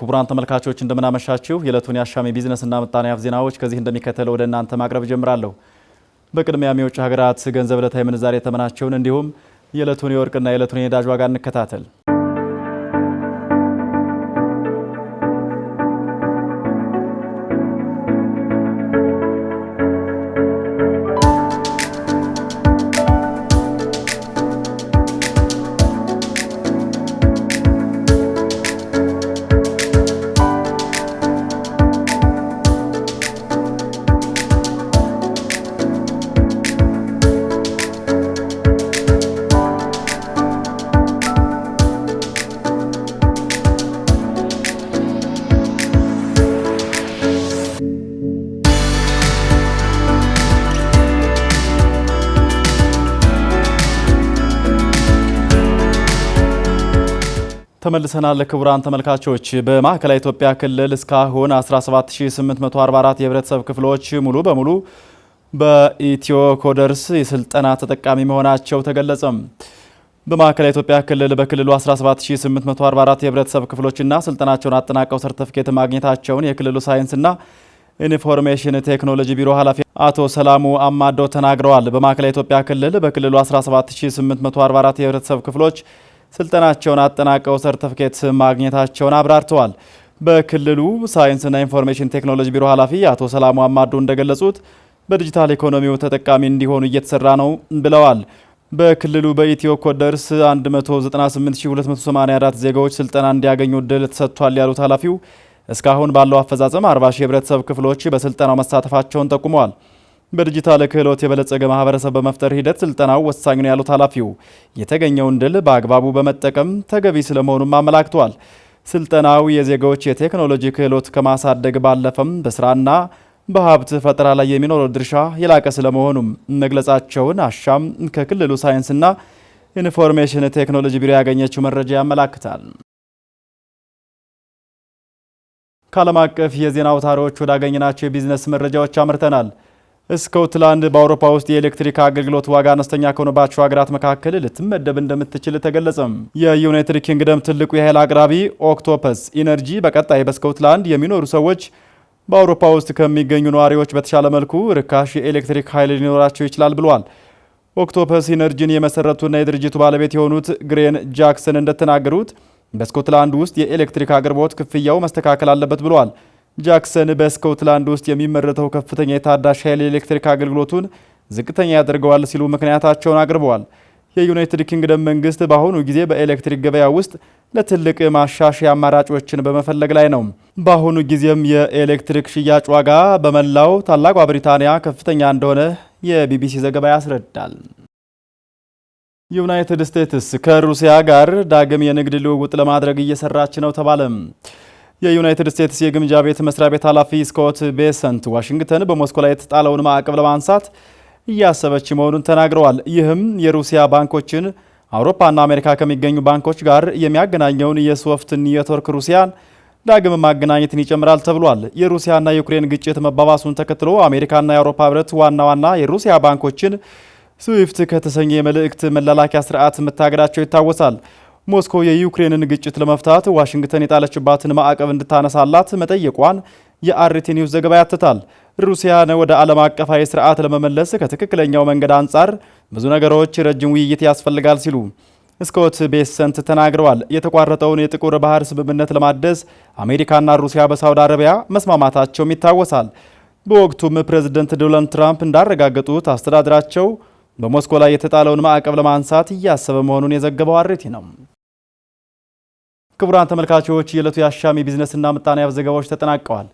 ክቡራን ተመልካቾች እንደምናመሻችሁ የዕለቱን የአሻሚ ቢዝነስና ምጣኔ ሀብት ዜናዎች ከዚህ እንደሚከተለው ወደ እናንተ ማቅረብ ጀምራለሁ። በቅድሚያም የውጭ ሀገራት ገንዘብ ዕለታዊ ምንዛሬ ተመናቸውን እንዲሁም የዕለቱን የወርቅና የዕለቱን የነዳጅ ዋጋ እንከታተል። ተመልሰናል። ክቡራን ተመልካቾች በማዕከላዊ ኢትዮጵያ ክልል እስካሁን 17844 የህብረተሰብ ክፍሎች ሙሉ በሙሉ በኢትዮ ኮደርስ የስልጠና ተጠቃሚ መሆናቸው ተገለጸም። በማዕከላዊ ኢትዮጵያ ክልል በክልሉ 17844 የህብረተሰብ ክፍሎችና ስልጠናቸውን አጠናቀው ሰርቲፊኬት ማግኘታቸውን የክልሉ ሳይንስና ኢንፎርሜሽን ቴክኖሎጂ ቢሮ ኃላፊ አቶ ሰላሙ አማዶ ተናግረዋል። በማዕከላዊ ኢትዮጵያ ክልል በክልሉ 17844 የህብረተሰብ ክፍሎች ስልጠናቸውን አጠናቀው ሰርቲፊኬት ማግኘታቸውን አብራርተዋል። በክልሉ ሳይንስና ኢንፎርሜሽን ቴክኖሎጂ ቢሮ ኃላፊ አቶ ሰላሙ አማዶ እንደገለጹት በዲጂታል ኢኮኖሚው ተጠቃሚ እንዲሆኑ እየተሰራ ነው ብለዋል። በክልሉ በኢትዮ ኮደርስ 198284 ዜጋዎች ስልጠና እንዲያገኙ እድል ተሰጥቷል ያሉት ኃላፊው እስካሁን ባለው አፈጻጸም 40 ሺህ የህብረተሰብ ክፍሎች በስልጠናው መሳተፋቸውን ጠቁመዋል። በዲጂታል ክህሎት የበለጸገ ማህበረሰብ በመፍጠር ሂደት ስልጠናው ወሳኝ ነው ያሉት ኃላፊው የተገኘውን ድል በአግባቡ በመጠቀም ተገቢ ስለመሆኑም አመላክተዋል። ስልጠናው የዜጋዎች የቴክኖሎጂ ክህሎት ከማሳደግ ባለፈም በስራና በሀብት ፈጠራ ላይ የሚኖረው ድርሻ የላቀ ስለመሆኑም መግለጻቸውን አሻም ከክልሉ ሳይንስና ኢንፎርሜሽን ቴክኖሎጂ ቢሮ ያገኘችው መረጃ ያመላክታል። ከዓለም አቀፍ የዜና አውታሮች ወዳገኘናቸው የቢዝነስ መረጃዎች አምርተናል። ስኮትላንድ በአውሮፓ ውስጥ የኤሌክትሪክ አገልግሎት ዋጋ አነስተኛ ከሆነባቸው ሀገራት መካከል ልትመደብ እንደምትችል ተገለጸም። የዩናይትድ ኪንግደም ትልቁ የኃይል አቅራቢ ኦክቶፐስ ኢነርጂ በቀጣይ በስኮትላንድ የሚኖሩ ሰዎች በአውሮፓ ውስጥ ከሚገኙ ነዋሪዎች በተሻለ መልኩ ርካሽ የኤሌክትሪክ ኃይል ሊኖራቸው ይችላል ብሏል። ኦክቶፐስ ኢነርጂን የመሰረቱና የድርጅቱ ባለቤት የሆኑት ግሬን ጃክሰን እንደተናገሩት በስኮትላንድ ውስጥ የኤሌክትሪክ አቅርቦት ክፍያው መስተካከል አለበት ብለዋል። ጃክሰን በስኮትላንድ ውስጥ የሚመረተው ከፍተኛ የታዳሽ ኃይል የኤሌክትሪክ አገልግሎቱን ዝቅተኛ ያደርገዋል ሲሉ ምክንያታቸውን አቅርበዋል። የዩናይትድ ኪንግደም መንግስት በአሁኑ ጊዜ በኤሌክትሪክ ገበያ ውስጥ ለትልቅ ማሻሻያ አማራጮችን በመፈለግ ላይ ነው። በአሁኑ ጊዜም የኤሌክትሪክ ሽያጭ ዋጋ በመላው ታላቋ ብሪታንያ ከፍተኛ እንደሆነ የቢቢሲ ዘገባ ያስረዳል። ዩናይትድ ስቴትስ ከሩሲያ ጋር ዳግም የንግድ ልውውጥ ለማድረግ እየሰራች ነው ተባለም። የዩናይትድ ስቴትስ የግምጃ ቤት መስሪያ ቤት ኃላፊ ስኮት ቤሰንት ዋሽንግተን በሞስኮ ላይ የተጣለውን ማዕቀብ ለማንሳት እያሰበች መሆኑን ተናግረዋል። ይህም የሩሲያ ባንኮችን አውሮፓና አሜሪካ ከሚገኙ ባንኮች ጋር የሚያገናኘውን የስዊፍት ኔትወርክ ሩሲያን ዳግም ማገናኘትን ይጨምራል ተብሏል። የሩሲያና የዩክሬን ግጭት መባባሱን ተከትሎ አሜሪካና የአውሮፓ ህብረት ዋና ዋና የሩሲያ ባንኮችን ስዊፍት ከተሰኘ የመልእክት መላላኪያ ስርዓት መታገዳቸው ይታወሳል። ሞስኮ የዩክሬንን ግጭት ለመፍታት ዋሽንግተን የጣለችባትን ማዕቀብ እንድታነሳላት መጠየቋን የአርቲ ኒውስ ዘገባ ያትታል። ሩሲያን ወደ ዓለም አቀፋዊ ስርዓት ለመመለስ ከትክክለኛው መንገድ አንጻር ብዙ ነገሮች ረጅም ውይይት ያስፈልጋል ሲሉ ስኮት ቤሰንት ተናግረዋል። የተቋረጠውን የጥቁር ባህር ስምምነት ለማደስ አሜሪካና ሩሲያ በሳውዲ አረቢያ መስማማታቸውም ይታወሳል። በወቅቱም ፕሬዝደንት ዶናልድ ትራምፕ እንዳረጋገጡት አስተዳደራቸው በሞስኮ ላይ የተጣለውን ማዕቀብ ለማንሳት እያሰበ መሆኑን የዘገበው አርቲ ነው። ክቡራን ተመልካቾች የዕለቱ የአሻሚ ቢዝነስና ምጣኔ ሀብት ዘገባዎች ተጠናቀዋል።